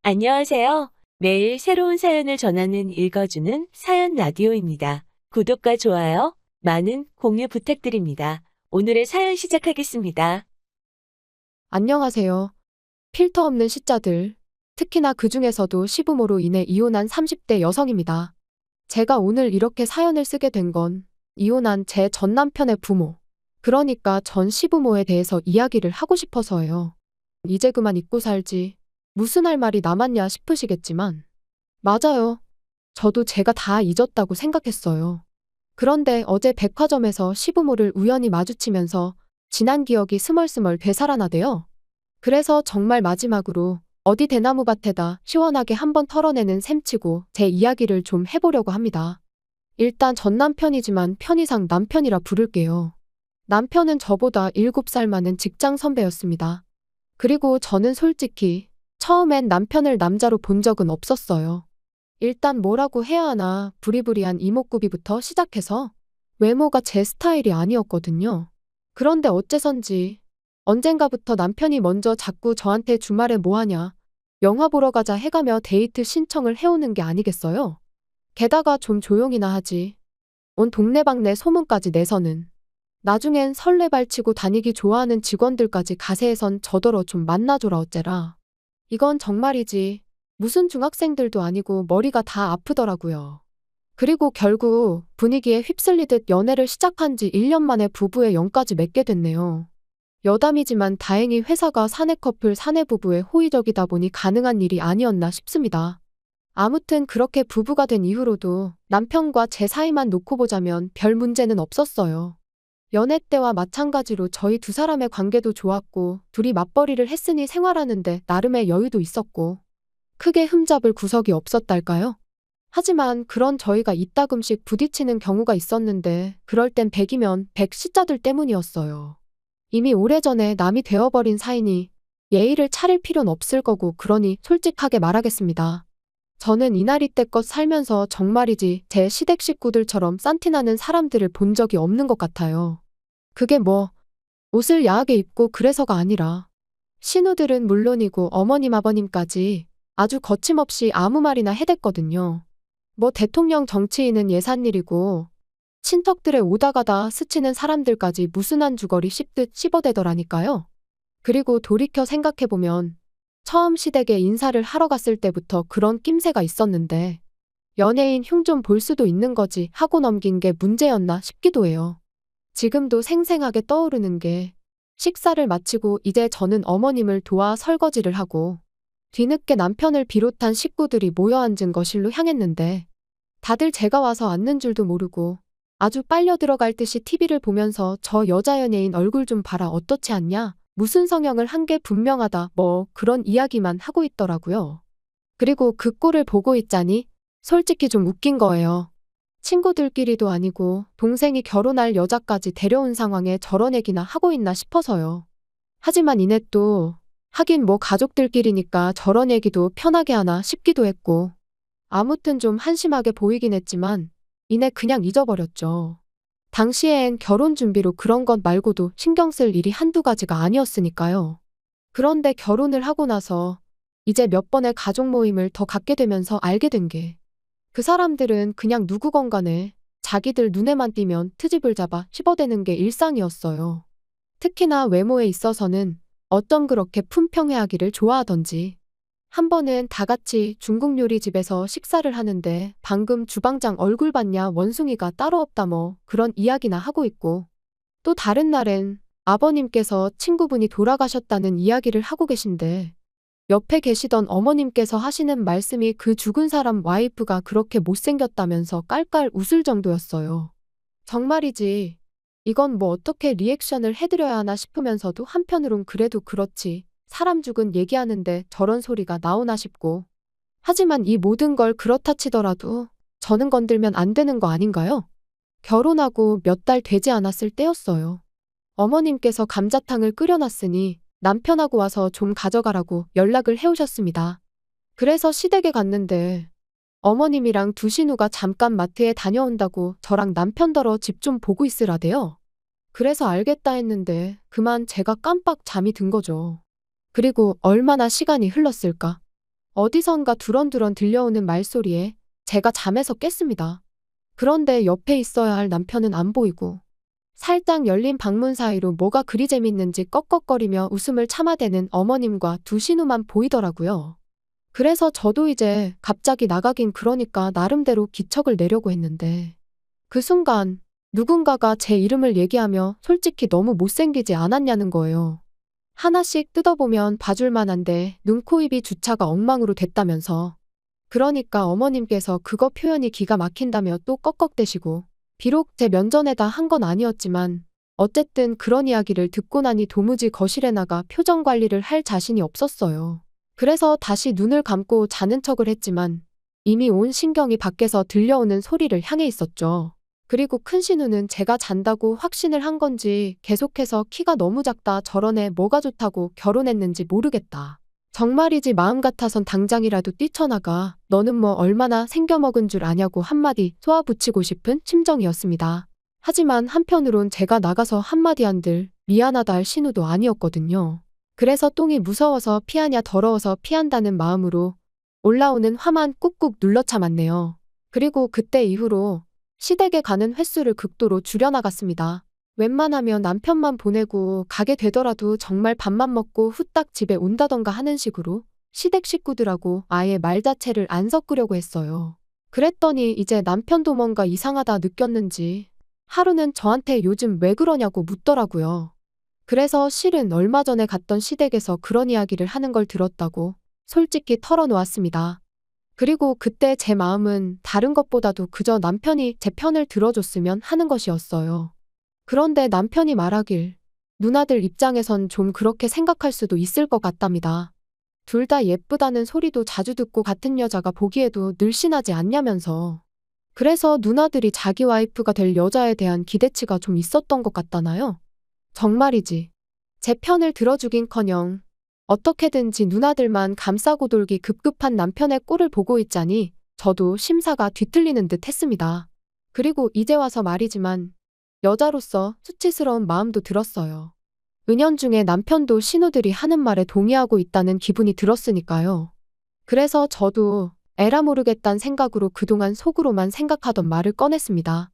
안녕하세요. 매일 새로운 사연을 전하는 읽어주는 사연 라디오입니다. 구독과 좋아요, 많은 공유 부탁드립니다. 오늘의 사연 시작하겠습니다. 안녕하세요. 필터 없는 시자들. 특히나 그 중에서도 시부모로 인해 이혼한 30대 여성입니다. 제가 오늘 이렇게 사연을 쓰게 된 건 이혼한 제 전 남편의 부모, 그러니까 전 시부모에 대해서 이야기를 하고 싶어서예요. 이제 그만 잊고 살지. 무슨 할 말이 남았냐 싶으시겠지만, 맞아요. 저도 제가 다 잊었다고 생각했어요. 그런데 어제 백화점에서 시부모를 우연히 마주치면서 지난 기억이 스멀스멀 되살아나대요. 그래서 정말 마지막으로 어디 대나무밭에다 시원하게 한번 털어내는 셈치고 제 이야기를 좀 해보려고 합니다. 일단 전 남편이지만 편의상 남편이라 부를게요. 남편은 저보다 7살 많은 직장 선배였습니다. 그리고 저는 솔직히 처음엔 남편을 남자로 본 적은 없었어요. 일단 뭐라고 해야 하나 부리부리한 이목구비부터 시작해서 외모가 제 스타일이 아니었거든요. 그런데 어째선지 언젠가부터 남편이 먼저 자꾸 저한테 주말에 뭐하냐, 영화 보러 가자 해가며 데이트 신청을 해오는 게 아니겠어요? 게다가 좀 조용히나 하지. 온 동네방네 소문까지 내서는. 나중엔 설레발치고 다니기 좋아하는 직원들까지 가세해선 저더러 좀 만나줘라 어째라. 이건 정말이지. 무슨 중학생들도 아니고 머리가 다 아프더라고요. 그리고 결국 분위기에 휩쓸리듯 연애를 시작한 지 1년 만에 부부의 영까지 맺게 됐네요. 여담이지만 다행히 회사가 사내 커플 사내 부부에 호의적이다 보니 가능한 일이 아니었나 싶습니다. 아무튼 그렇게 부부가 된 이후로도 남편과 제 사이만 놓고 보자면 별 문제는 없었어요. 연애 때와 마찬가지로 저희 두 사람의 관계도 좋았고 둘이 맞벌이를 했으니 생활하는데 나름의 여유도 있었고 크게 흠잡을 구석이 없었달까요? 하지만 그런 저희가 이따금씩 부딪히는 경우가 있었는데 그럴 땐 100이면 100 시자들 때문이었어요. 이미 오래전에 남이 되어버린 사이니 예의를 차릴 필요는 없을 거고 그러니 솔직하게 말하겠습니다. 저는 이날 이때껏 살면서 정말이지 제 시댁 식구들처럼 싼티나는 사람들을 본 적이 없는 것 같아요. 그게 뭐 옷을 야하게 입고 그래서가 아니라 신우들은 물론이고 어머님 아버님까지 아주 거침없이 아무 말이나 해댔거든요. 뭐 대통령 정치인은 예산일이고 친척들의 오다가다 스치는 사람들까지 무슨 한 주거리 씹듯 씹어대더라니까요. 그리고 돌이켜 생각해보면 처음 시댁에 인사를 하러 갔을 때부터 그런 낌새가 있었는데 연예인 흉 좀 볼 수도 있는 거지 하고 넘긴 게 문제였나 싶기도 해요. 지금도 생생하게 떠오르는 게 식사를 마치고 이제 저는 어머님을 도와 설거지를 하고 뒤늦게 남편을 비롯한 식구들이 모여 앉은 거실로 향했는데 다들 제가 와서 앉는 줄도 모르고 아주 빨려 들어갈 듯이 TV를 보면서 저 여자 연예인 얼굴 좀 봐라 어떻지 않냐? 무슨 성형을 한 게 분명하다 뭐 그런 이야기만 하고 있더라고요. 그리고 그 꼴을 보고 있자니 솔직히 좀 웃긴 거예요. 친구들끼리도 아니고 동생이 결혼할 여자까지 데려온 상황에 저런 얘기나 하고 있나 싶어서요. 하지만 이내 또 하긴 뭐 가족들끼리니까 저런 얘기도 편하게 하나 싶기도 했고 아무튼 좀 한심하게 보이긴 했지만 이내 그냥 잊어버렸죠. 당시엔 결혼 준비로 그런 것 말고도 신경 쓸 일이 한두 가지가 아니었으니까요. 그런데 결혼을 하고 나서 이제 몇 번의 가족 모임을 더 갖게 되면서 알게 된 게 그 사람들은 그냥 누구건 간에 자기들 눈에만 띄면 트집을 잡아 씹어대는 게 일상이었어요. 특히나 외모에 있어서는 어쩜 그렇게 품평회하기를 좋아하던지. 한 번은 다 같이 중국 요리집에서 식사를 하는데 방금 주방장 얼굴 봤냐 원숭이가 따로 없다 뭐 그런 이야기나 하고 있고 또 다른 날엔 아버님께서 친구분이 돌아가셨다는 이야기를 하고 계신데 옆에 계시던 어머님께서 하시는 말씀이 그 죽은 사람 와이프가 그렇게 못생겼다면서 깔깔 웃을 정도였어요. 정말이지. 이건 뭐 어떻게 리액션을 해드려야 하나 싶으면서도 한편으론 그래도 그렇지. 사람 죽은 얘기하는데 저런 소리가 나오나 싶고. 하지만 이 모든 걸 그렇다 치더라도 저는 건들면 안 되는 거 아닌가요? 결혼하고 몇 달 되지 않았을 때였어요. 어머님께서 감자탕을 끓여놨으니 남편하고 와서 좀 가져가라고 연락을 해오셨습니다. 그래서 시댁에 갔는데 어머님이랑 두 신우가 잠깐 마트에 다녀온다고 저랑 남편더러 집 좀 보고 있으라대요. 그래서 알겠다 했는데 그만 제가 깜빡 잠이 든 거죠. 그리고 얼마나 시간이 흘렀을까? 어디선가 두런두런 들려오는 말소리에 제가 잠에서 깼습니다. 그런데 옆에 있어야 할 남편은 안 보이고 살짝 열린 방문 사이로 뭐가 그리 재밌는지 꺽꺽거리며 웃음을 참아대는 어머님과 두 신우만 보이더라고요. 그래서 저도 이제 갑자기 나가긴 그러니까 나름대로 기척을 내려고 했는데 그 순간 누군가가 제 이름을 얘기하며 솔직히 너무 못생기지 않았냐는 거예요. 하나씩 뜯어보면 봐줄 만한데 눈, 코, 입이 주차가 엉망으로 됐다면서. 그러니까 어머님께서 그거 표현이 기가 막힌다며 또 꺽꺽대시고 비록 제 면전에다 한 건 아니었지만 어쨌든 그런 이야기를 듣고 나니 도무지 거실에 나가 표정 관리를 할 자신이 없었어요. 그래서 다시 눈을 감고 자는 척을 했지만 이미 온 신경이 밖에서 들려오는 소리를 향해 있었죠. 그리고 큰 신우는 제가 잔다고 확신을 한 건지 계속해서 키가 너무 작다, 저런 애 뭐가 좋다고 결혼했는지 모르겠다. 정말이지 마음 같아선 당장이라도 뛰쳐나가. 너는 뭐 얼마나 생겨먹은 줄 아냐고 한마디 쏘아붙이고 싶은 심정이었습니다. 하지만 한편으론 제가 나가서 한마디 한들 미안하다 할 신우도 아니었거든요. 그래서 똥이 무서워서 피하냐 더러워서 피한다는 마음으로 올라오는 화만 꾹꾹 눌러 참았네요. 그리고 그때 이후로 시댁에 가는 횟수를 극도로 줄여나갔습니다. 웬만하면 남편만 보내고 가게 되더라도 정말 밥만 먹고 후딱 집에 온다던가 하는 식으로 시댁 식구들하고 아예 말 자체를 안 섞으려고 했어요. 그랬더니 이제 남편도 뭔가 이상하다 느꼈는지 하루는 저한테 요즘 왜 그러냐고 묻더라고요. 그래서 실은 얼마 전에 갔던 시댁에서 그런 이야기를 하는 걸 들었다고 솔직히 털어놓았습니다. 그리고 그때 제 마음은 다른 것보다도 그저 남편이 제 편을 들어줬으면 하는 것이었어요. 그런데 남편이 말하길 누나들 입장에선 좀 그렇게 생각할 수도 있을 것 같답니다. 둘 다 예쁘다는 소리도 자주 듣고 같은 여자가 보기에도 늘씬하지 않냐면서. 그래서 누나들이 자기 와이프가 될 여자에 대한 기대치가 좀 있었던 것 같다나요? 정말이지. 제 편을 들어주긴커녕 어떻게든지 누나들만 감싸고 돌기 급급한 남편의 꼴을 보고 있자니 저도 심사가 뒤틀리는 듯 했습니다. 그리고 이제 와서 말이지만 여자로서 수치스러운 마음도 들었어요. 은연중에 남편도 신우들이 하는 말에 동의하고 있다는 기분이 들었으니까요. 그래서 저도 에라 모르겠단 생각으로 그동안 속으로만 생각하던 말을 꺼냈습니다.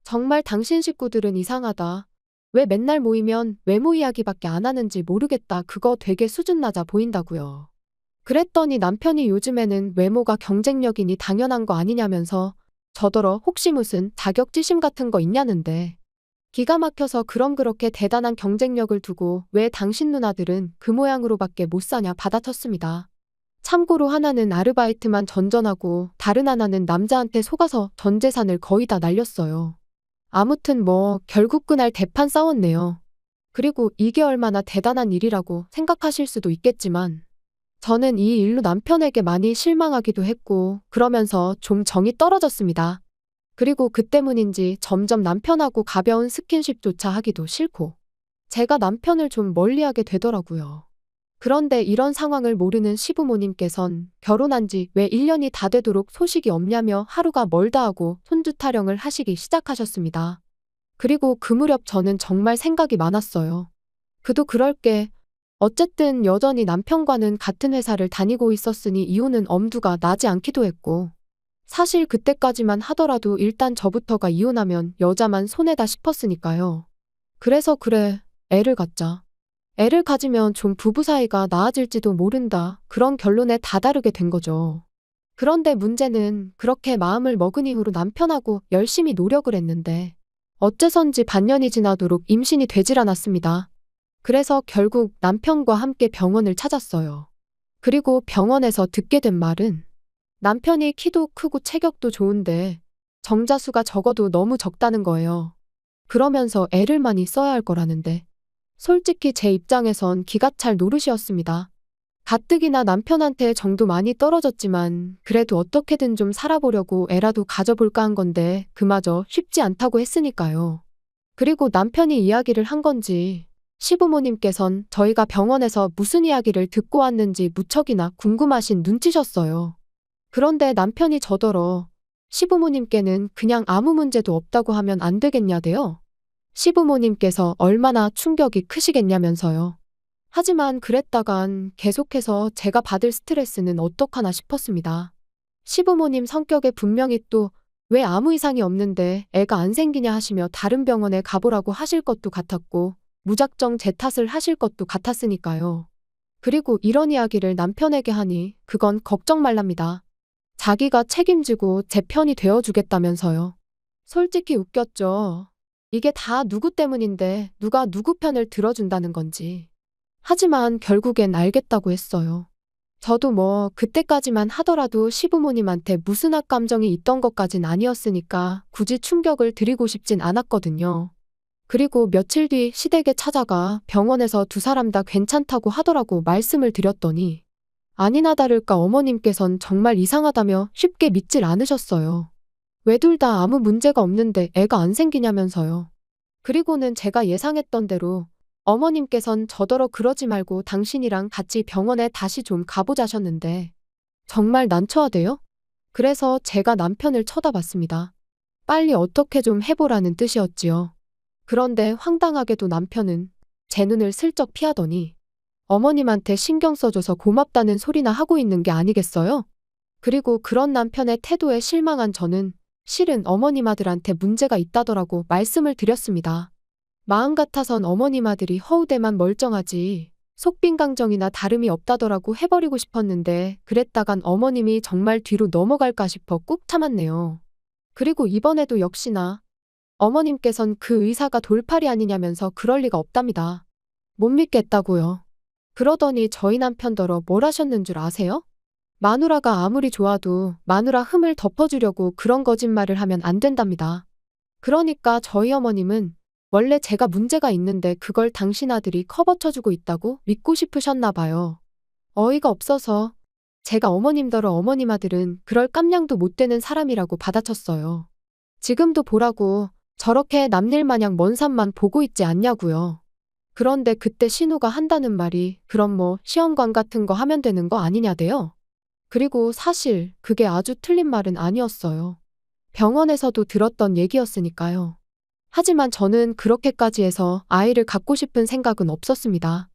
정말 당신 식구들은 이상하다. 왜 맨날 모이면 외모 이야기밖에 안 하는지 모르겠다. 그거 되게 수준 낮아 보인다고요. 그랬더니 남편이 요즘에는 외모가 경쟁력이니 당연한 거 아니냐면서 저더러 혹시 무슨 자격지심 같은 거 있냐는데 기가 막혀서 그럼 그렇게 대단한 경쟁력을 두고 왜 당신 누나들은 그 모양으로밖에 못 사냐 받아쳤습니다. 참고로 하나는 아르바이트만 전전하고 다른 하나는 남자한테 속아서 전 재산을 거의 다 날렸어요. 아무튼 뭐 결국 그날 대판 싸웠네요. 그리고 이게 얼마나 대단한 일이라고 생각하실 수도 있겠지만 저는 이 일로 남편에게 많이 실망하기도 했고 그러면서 좀 정이 떨어졌습니다. 그리고 그 때문인지 점점 남편하고 가벼운 스킨십조차 하기도 싫고 제가 남편을 좀 멀리하게 되더라고요. 그런데 이런 상황을 모르는 시부모님께선 결혼한 지 왜 1년이 다 되도록 소식이 없냐며 하루가 멀다 하고 손주 타령을 하시기 시작하셨습니다. 그리고 그 무렵 저는 정말 생각이 많았어요. 그도 그럴 게 어쨌든 여전히 남편과는 같은 회사를 다니고 있었으니 이혼은 엄두가 나지 않기도 했고 사실 그때까지만 하더라도 일단 저부터가 이혼하면 여자만 손해다 싶었으니까요. 그래서 그래, 애를 갖자. 애를 가지면 좀 부부 사이가 나아질지도 모른다. 그런 결론에 다다르게 된 거죠. 그런데 문제는 그렇게 마음을 먹은 이후로 남편하고 열심히 노력을 했는데 어째선지 반년이 지나도록 임신이 되질 않았습니다. 그래서 결국 남편과 함께 병원을 찾았어요. 그리고 병원에서 듣게 된 말은 남편이 키도 크고 체격도 좋은데 정자수가 적어도 너무 적다는 거예요. 그러면서 애를 많이 써야 할 거라는데 솔직히 제 입장에선 기가 찰 노릇이었습니다. 가뜩이나 남편한테 정도 많이 떨어졌지만 그래도 어떻게든 좀 살아보려고 애라도 가져볼까 한 건데 그마저 쉽지 않다고 했으니까요. 그리고 남편이 이야기를 한 건지 시부모님께선 저희가 병원에서 무슨 이야기를 듣고 왔는지 무척이나 궁금하신 눈치셨어요. 그런데 남편이 저더러 시부모님께는 그냥 아무 문제도 없다고 하면 안 되겠냐대요. 시부모님께서 얼마나 충격이 크시겠냐면서요. 하지만 그랬다간 계속해서 제가 받을 스트레스는 어떡하나 싶었습니다. 시부모님 성격에 분명히 또 왜 아무 이상이 없는데 애가 안 생기냐 하시며 다른 병원에 가보라고 하실 것도 같았고 무작정 제 탓을 하실 것도 같았으니까요. 그리고 이런 이야기를 남편에게 하니 그건 걱정 말랍니다. 자기가 책임지고 제 편이 되어주겠다면서요. 솔직히 웃겼죠. 이게 다 누구 때문인데 누가 누구 편을 들어준다는 건지. 하지만 결국엔 알겠다고 했어요. 저도 뭐 그때까지만 하더라도 시부모님한테 무슨 악감정이 있던 것까진 아니었으니까 굳이 충격을 드리고 싶진 않았거든요. 그리고 며칠 뒤 시댁에 찾아가 병원에서 두 사람 다 괜찮다고 하더라고 말씀을 드렸더니 아니나 다를까 어머님께선 정말 이상하다며 쉽게 믿질 않으셨어요. 왜 둘 다 아무 문제가 없는데 애가 안 생기냐면서요. 그리고는 제가 예상했던 대로 어머님께선 저더러 그러지 말고 당신이랑 같이 병원에 다시 좀 가보자셨는데 정말 난처하대요? 그래서 제가 남편을 쳐다봤습니다. 빨리 어떻게 좀 해보라는 뜻이었지요. 그런데 황당하게도 남편은 제 눈을 슬쩍 피하더니 어머님한테 신경 써줘서 고맙다는 소리나 하고 있는 게 아니겠어요? 그리고 그런 남편의 태도에 실망한 저는 실은 어머님 아들한테 문제가 있다더라고 말씀을 드렸습니다. 마음 같아선 어머님 아들이 허우대만 멀쩡하지 속빈강정이나 다름이 없다더라고 해버리고 싶었는데 그랬다간 어머님이 정말 뒤로 넘어갈까 싶어 꾹 참았네요. 그리고 이번에도 역시나 어머님께선 그 의사가 돌팔이 아니냐면서 그럴 리가 없답니다. 못 믿겠다고요. 그러더니 저희 남편더러 뭘 하셨는 줄 아세요? 마누라가 아무리 좋아도 마누라 흠을 덮어주려고 그런 거짓말을 하면 안 된답니다. 그러니까 저희 어머님은 원래 제가 문제가 있는데 그걸 당신 아들이 커버쳐주고 있다고 믿고 싶으셨나 봐요. 어이가 없어서 제가 어머님더러 어머님 아들은 그럴 깜냥도 못 되는 사람이라고 받아쳤어요. 지금도 보라고 저렇게 남일 마냥 먼 산만 보고 있지 않냐고요. 그런데 그때 신우가 한다는 말이 그럼 뭐 시험관 같은 거 하면 되는 거 아니냐대요. 그리고 사실 그게 아주 틀린 말은 아니었어요. 병원에서도 들었던 얘기였으니까요. 하지만 저는 그렇게까지 해서 아이를 갖고 싶은 생각은 없었습니다.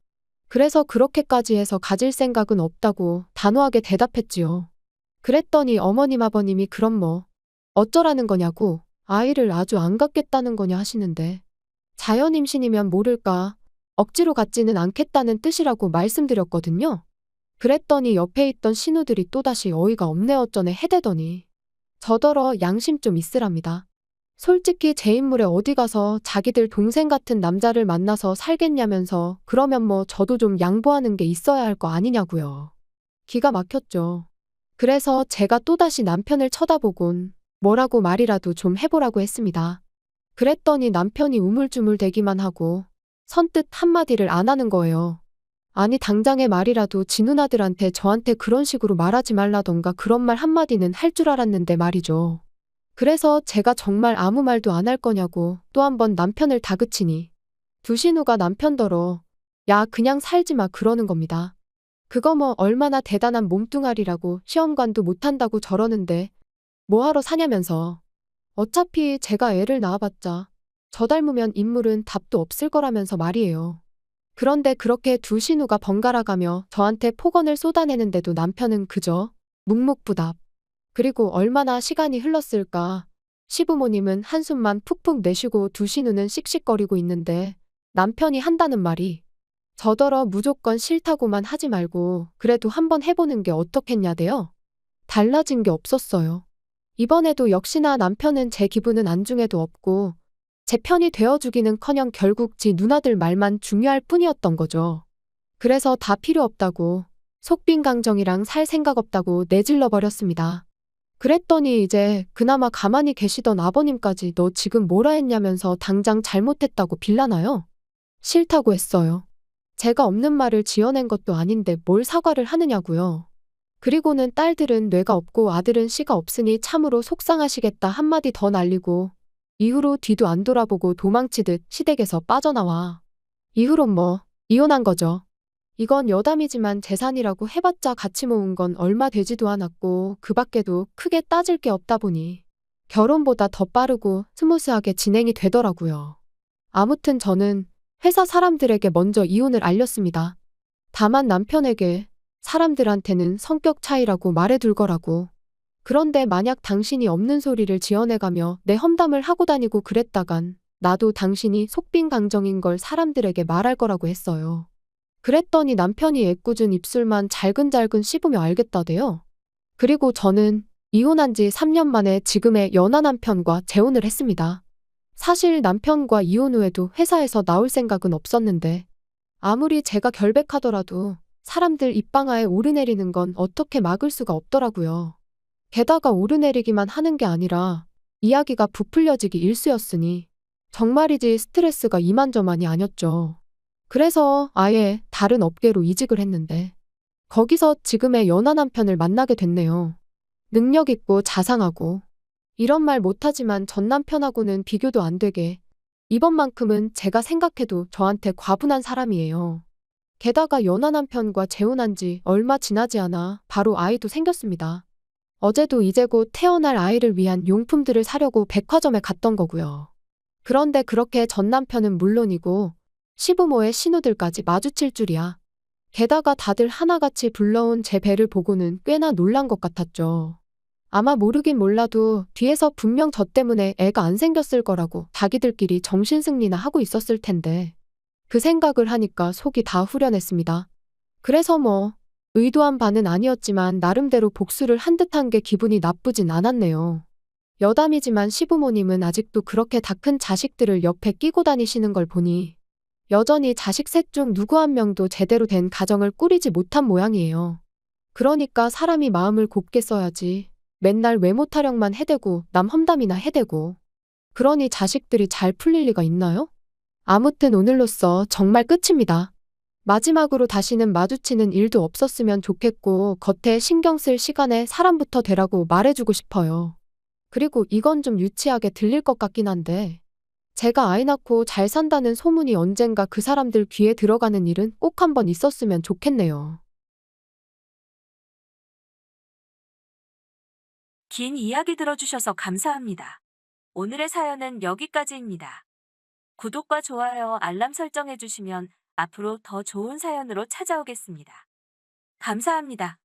그래서 그렇게까지 해서 가질 생각은 없다고 단호하게 대답했지요. 그랬더니 어머님 아버님이 그럼 뭐 어쩌라는 거냐고 아이를 아주 안 갖겠다는 거냐 하시는데 자연 임신이면 모를까 억지로 갖지는 않겠다는 뜻이라고 말씀드렸거든요. 그랬더니 옆에 있던 신우들이 또다시 어이가 없네 어쩌네 해대더니 저더러 양심 좀 있으랍니다. 솔직히 제 인물에 어디 가서 자기들 동생 같은 남자를 만나서 살겠냐면서 그러면 뭐 저도 좀 양보하는 게 있어야 할 거 아니냐고요. 기가 막혔죠. 그래서 제가 또다시 남편을 쳐다보곤 뭐라고 말이라도 좀 해보라고 했습니다. 그랬더니 남편이 우물쭈물 대기만 하고 선뜻 한마디를 안 하는 거예요. 아니 당장의 말이라도 지 누나들한테 저한테 그런 식으로 말하지 말라던가 그런 말 한마디는 할 줄 알았는데 말이죠. 그래서 제가 정말 아무 말도 안 할 거냐고 또 한 번 남편을 다그치니 두 신우가 남편더러 야 그냥 살지 마 그러는 겁니다. 그거 뭐 얼마나 대단한 몸뚱아리라고 시험관도 못한다고 저러는데 뭐하러 사냐면서. 어차피 제가 애를 낳아봤자 저 닮으면 인물은 답도 없을 거라면서 말이에요. 그런데 그렇게 두 신우가 번갈아가며 저한테 폭언을 쏟아내는데도 남편은 그저 묵묵부답. 그리고 얼마나 시간이 흘렀을까. 시부모님은 한숨만 푹푹 내쉬고 두 신우는 씩씩거리고 있는데 남편이 한다는 말이 저더러 무조건 싫다고만 하지 말고 그래도 한번 해보는 게 어떻겠냐대요. 달라진 게 없었어요. 이번에도 역시나 남편은 제 기분은 안중에도 없고 제 편이 되어주기는커녕 결국 지 누나들 말만 중요할 뿐이었던 거죠. 그래서 다 필요 없다고 속빈강정이랑 살 생각 없다고 내질러 버렸습니다. 그랬더니 이제 그나마 가만히 계시던 아버님까지 너 지금 뭐라 했냐면서 당장 잘못했다고 빌라나요? 싫다고 했어요. 제가 없는 말을 지어낸 것도 아닌데 뭘 사과를 하느냐고요. 그리고는 딸들은 뇌가 없고 아들은 씨가 없으니 참으로 속상하시겠다 한마디 더 날리고 이후로 뒤도 안 돌아보고 도망치듯 시댁에서 빠져나와. 이후론 뭐 이혼한 거죠. 이건 여담이지만 재산이라고 해봤자 같이 모은 건 얼마 되지도 않았고 그 밖에도 크게 따질 게 없다 보니 결혼보다 더 빠르고 스무스하게 진행이 되더라고요. 아무튼 저는 회사 사람들에게 먼저 이혼을 알렸습니다. 다만 남편에게 사람들한테는 성격 차이라고 말해둘 거라고. 그런데 만약 당신이 없는 소리를 지어내가며 내 험담을 하고 다니고 그랬다간 나도 당신이 속빈 강정인 걸 사람들에게 말할 거라고 했어요. 그랬더니 남편이 애꿎은 입술만 잘근잘근 씹으며 알겠다대요. 그리고 저는 이혼한 지 3년 만에 지금의 연하 남편과 재혼을 했습니다. 사실 남편과 이혼 후에도 회사에서 나올 생각은 없었는데 아무리 제가 결백하더라도 사람들 입방아에 오르내리는 건 어떻게 막을 수가 없더라고요. 게다가 오르내리기만 하는 게 아니라 이야기가 부풀려지기 일쑤였으니 정말이지 스트레스가 이만저만이 아니었죠. 그래서 아예 다른 업계로 이직을 했는데 거기서 지금의 연하 남편을 만나게 됐네요. 능력 있고 자상하고 이런 말 못하지만 전 남편하고는 비교도 안 되게 이번만큼은 제가 생각해도 저한테 과분한 사람이에요. 게다가 연하 남편과 재혼한 지 얼마 지나지 않아 바로 아이도 생겼습니다. 어제도 이제 곧 태어날 아이를 위한 용품들을 사려고 백화점에 갔던 거고요. 그런데 그렇게 전 남편은 물론이고 시부모의 신우들까지 마주칠 줄이야. 게다가 다들 하나같이 불러온 제 배를 보고는 꽤나 놀란 것 같았죠. 아마 모르긴 몰라도 뒤에서 분명 저 때문에 애가 안 생겼을 거라고 자기들끼리 정신승리나 하고 있었을 텐데 그 생각을 하니까 속이 다 후련했습니다. 그래서 의도한 바는 아니었지만 나름대로 복수를 한 듯한 게 기분이 나쁘진 않았네요. 여담이지만 시부모님은 아직도 그렇게 다 큰 자식들을 옆에 끼고 다니시는 걸 보니 여전히 자식 셋 중 누구 한 명도 제대로 된 가정을 꾸리지 못한 모양이에요. 그러니까 사람이 마음을 곱게 써야지. 맨날 외모 타령만 해대고 남 험담이나 해대고. 그러니 자식들이 잘 풀릴 리가 있나요? 아무튼 오늘로써 정말 끝입니다. 마지막으로 다시는 마주치는 일도 없었으면 좋겠고 겉에 신경 쓸 시간에 사람부터 되라고 말해주고 싶어요. 그리고 이건 좀 유치하게 들릴 것 같긴 한데 제가 아이 낳고 잘 산다는 소문이 언젠가 그 사람들 귀에 들어가는 일은 꼭 한번 있었으면 좋겠네요. 긴 이야기 들어주셔서 감사합니다. 오늘의 사연은 여기까지입니다. 구독과 좋아요, 알람 설정해주시면 앞으로 더 좋은 사연으로 찾아오겠습니다. 감사합니다.